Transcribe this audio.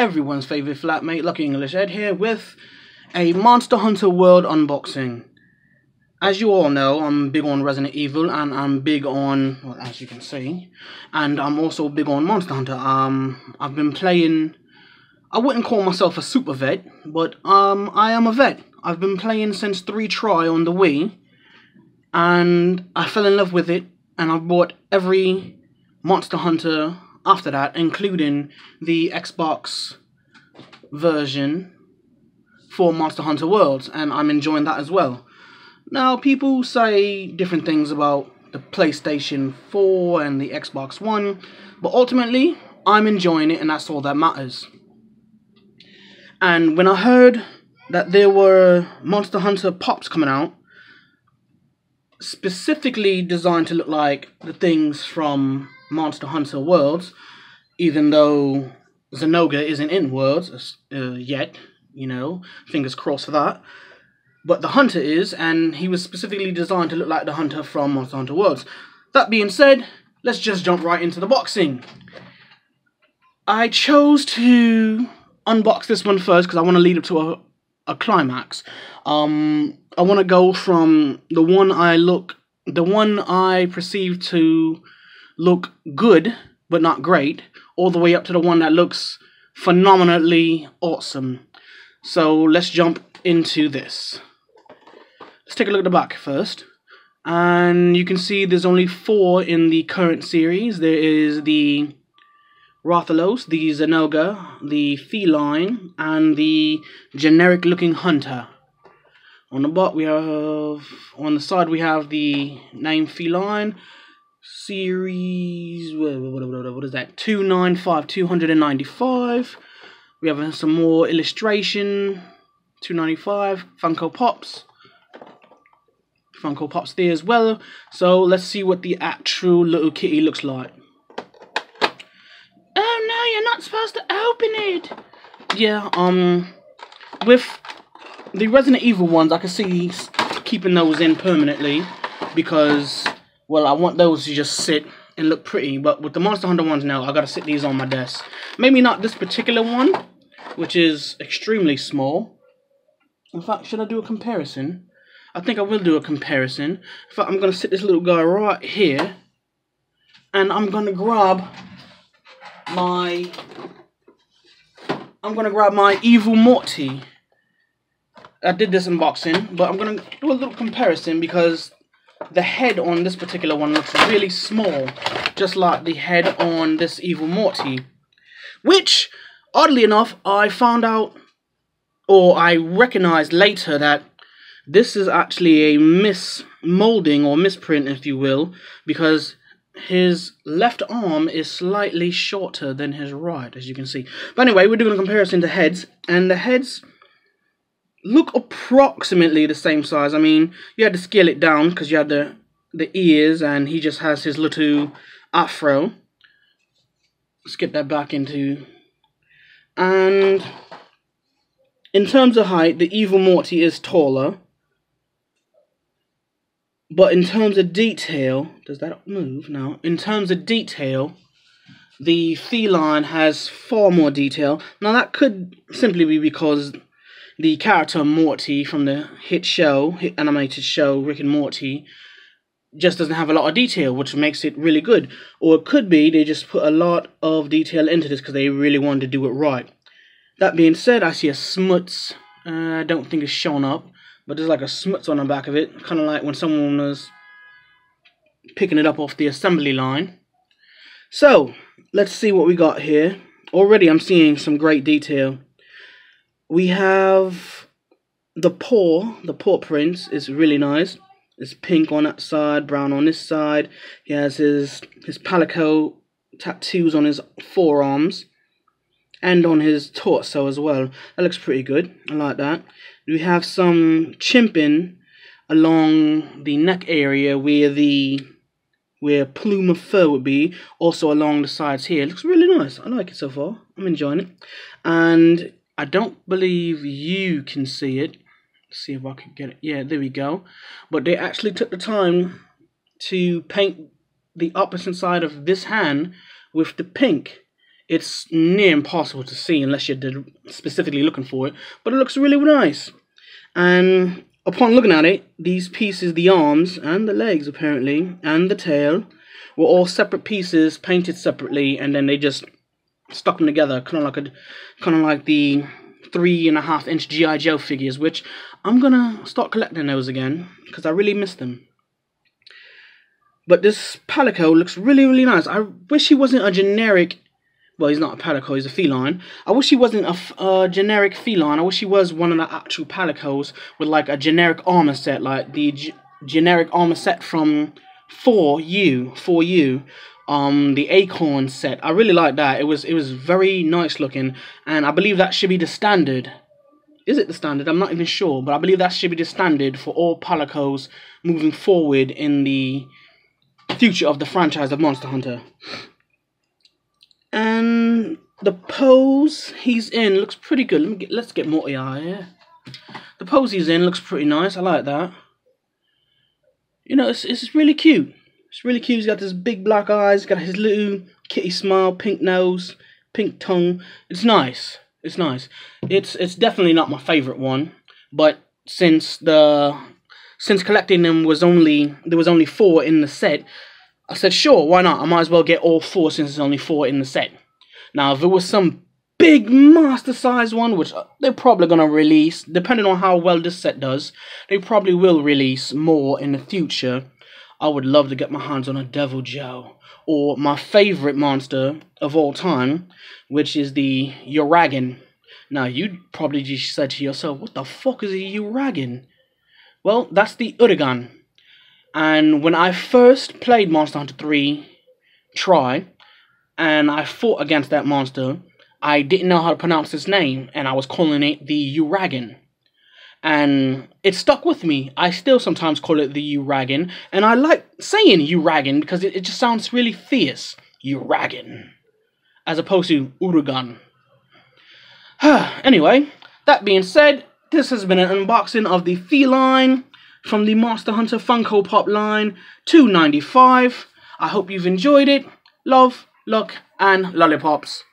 everyone's favourite flatmate, Lucky English Ed here with a Monster Hunter World unboxing. As you all know, I'm big on Resident Evil and I'm big on, well, as you can see, and I'm also big on Monster Hunter. I've been playing, I wouldn't call myself a super vet, but I am a vet. I've been playing since 3 Try on the Wii, and I fell in love with it, and I've bought every Monster Hunter after that, including the Xbox version for Monster Hunter Worlds, and I'm enjoying that as well. Now, people say different things about the PlayStation 4 and the Xbox One, but ultimately, I'm enjoying it, and that's all that matters. And when I heard that there were Monster Hunter Pops coming out, specifically designed to look like the things from Monster Hunter Worlds, even though Zenoga isn't in Worlds yet, you know, fingers crossed for that. But the Hunter is, and he was specifically designed to look like the Hunter from Monster Hunter Worlds. That being said, let's just jump right into the boxing. I chose to unbox this one first because I want to lead up to a climax. I want to go from the one I perceive to look good but not great, all the way up to the one that looks phenomenally awesome. So let's jump into this. Let's take a look at the back first, and you can see there's only 4 in the current series. There is the Rathalos, the Zenoga, the Feline, and the generic looking Hunter. On the back we have, on the side we have the name Feline, series, what is that, 295. We have some more illustration, 295, Funko Pops there as well. So let's see what the actual little kitty looks like. Oh no, you're not supposed to open it. Yeah, with the Resident Evil ones, I can see keeping those in permanently because, well, I want those to just sit and look pretty. But with the Monster Hunter ones now, I gotta sit these on my desk. Maybe not this particular one, which is extremely small. In fact, should I do a comparison? I think I will do a comparison. In fact, I'm gonna sit this little guy right here, and I'm gonna grab my Evil Morty. I did this unboxing, but I'm gonna do a little comparison because the head on this particular one looks really small, just like the head on this Evil Morty, which, oddly enough, I found out, or I recognized later, that this is actually a mismolding or misprint, if you will, because his left arm is slightly shorter than his right, as you can see. But anyway, we're doing a comparison to heads, and the heads look approximately the same size. I mean, you had to scale it down because you had the ears, and he just has his little afro. Let's get that back into. And in terms of height, the Evil Morty is taller. But in terms of detail, does that move? No. In terms of detail, the Feline has far more detail. Now that could simply be because the character Morty from the hit animated show Rick and Morty, just doesn't have a lot of detail, which makes it really good. Or it could be they just put a lot of detail into this because they really wanted to do it right. That being said, I see a smuts. I don't think it's shown up, but there's like a smuts on the back of it, kind of like when someone was picking it up off the assembly line. So let's see what we got here. Already I'm seeing some great detail. We have the paw prints is really nice. It's pink on that side, brown on this side. He has his palico tattoos on his forearms and on his torso as well. That looks pretty good. I like that. We have some chimping along the neck area where plume of fur would be, also along the sides here. It looks really nice. I like it so far. I'm enjoying it. And I don't believe you can see it. Let's see if I can get it. Yeah, there we go. But they actually took the time to paint the opposite side of this hand with the pink It's near impossible to see unless you're specifically looking for it, but it looks really nice. And upon looking at it, these pieces, the arms and the legs apparently, and the tail, were all separate pieces, painted separately, and then they just stuck them together, kind of like the 3.5-inch G.I. Joe figures, which I'm gonna start collecting those again because I really miss them. But this Palico looks really nice. I wish he wasn't a generic. Well, he's not a Palico, he's a feline. I wish he wasn't a generic feline. I wish he was one of the actual Palicos with like a generic armor set, like the generic armor set from 4U, the Acorn set. I really like that. It was very nice looking, and I believe that should be the standard. Is it the standard? I'm not even sure, but I believe that should be the standard for all Palicos moving forward in the future of the franchise of Monster Hunter. And the pose he's in looks pretty good. Let's get Morty out here. The pose he's in looks pretty nice. I like that. You know, it's really cute. It's really cute. He's got his big black eyes, got his little kitty smile, pink nose, pink tongue. It's nice. It's nice. It's definitely not my favorite one, but since collecting them there was only 4 in the set, I said sure, why not? I might as well get all 4 since there's only 4 in the set. Now, if it was some big master size one, which they're probably gonna release, depending on how well this set does, they probably will release more in the future. I would love to get my hands on a Devil Joe, or my favorite monster of all time, which is the Uragan. Now, you'd probably just said to yourself, what the fuck is a Uragan? Well, that's the Uragan. And when I first played Monster Hunter 3 Try, and I fought against that monster, I didn't know how to pronounce its name, and I was calling it the Uragan. And it stuck with me. I still sometimes call it the Uragan, and I like saying Uragan because it just sounds really fierce. Uragan. As opposed to Uragan. Anyway, that being said, this has been an unboxing of the feline from the Monster Hunter Funko Pop line, $2.95. I hope you've enjoyed it. Love, luck, and lollipops.